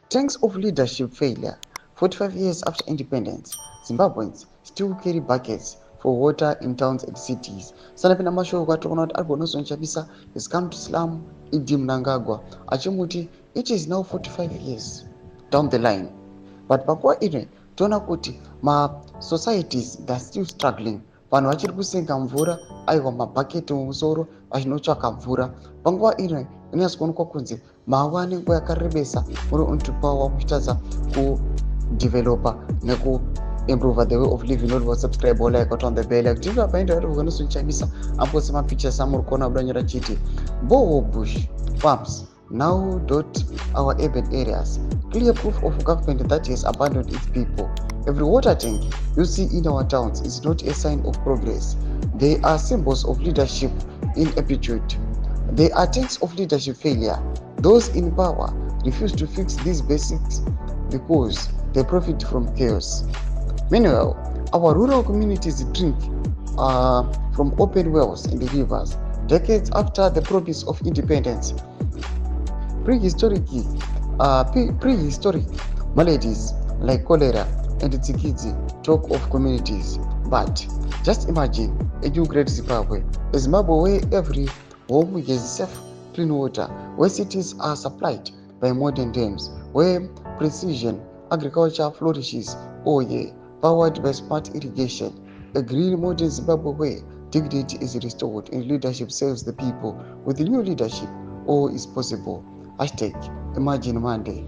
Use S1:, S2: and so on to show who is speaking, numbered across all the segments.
S1: Thanks of leadership failure. 45 years after independence, Zimbabweans still carry buckets for water in towns and cities. Sanapinda mashoko atona kuti ari nelsonchamisa has come to slum Idi Mnangagwa achimuti it is now 45 years down the line. But panguva ino toona kuti societies are still struggling. Vanhu vachiri kusenga mvura aiwa mabhaketi mumusoro vachinotsvaka mvura. Panguva ino inonyatswa kuonekwa kunzi mava nenguva yakarebesa muri on to power muchitadza kudevelopa neku-improve the way of living. Not subscribe or like on the bell. Like ndiri apaenda vari nelsonchamisa ambose mapictures amuri kuona kudanyora chiti boho bush farms now dot our urban areas, clear proof of government that has abandoned its people. Every water tank you see in our towns is not a sign of progress. They are symbols of leadership ineptitude. They are tanks of leadership failure. Those in power refuse to fix these basics because they profit from chaos. Meanwhile, our rural communities drink from open wells in the rivers. Decades after the promise of independence, prehistoric maladies like cholera and tsikidzi talk of communities. But just imagine a new great Zimbabwe, a Zimbabwe where every home has safe clean water, where cities are supplied by modern dams, where precision agriculture flourishes, powered by smart irrigation, a green modern Zimbabwe where dignity is restored and leadership serves the people. With the new leadership, all is possible. #Imagine Monday.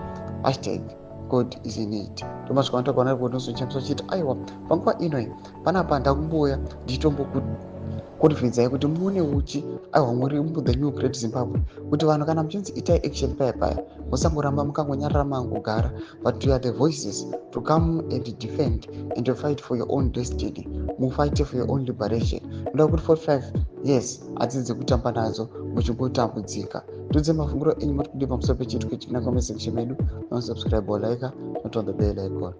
S1: God is in it. Thomas Kwanta Kwana nelsonchamisa chiti aiwa panguva ino panapa ndakumboya ndichitombokudivhidzai kuti muone uchi aiwa muri the new great Zimbabwe kuti vanhu kana muchinzi itai action paya musangoramba mukangonyarara mangogara, but you are the voices to come and defend and to fight for your own destiny. Mufight for your own liberation. Ndoda kuti 45 years adzidze kutamba nazo muchingotambudzika. Tudze mafunguro enyu muri kudipa pamusoro pechitiko chiri kunanga musection medu. Subscribe or like, not on the bell icon.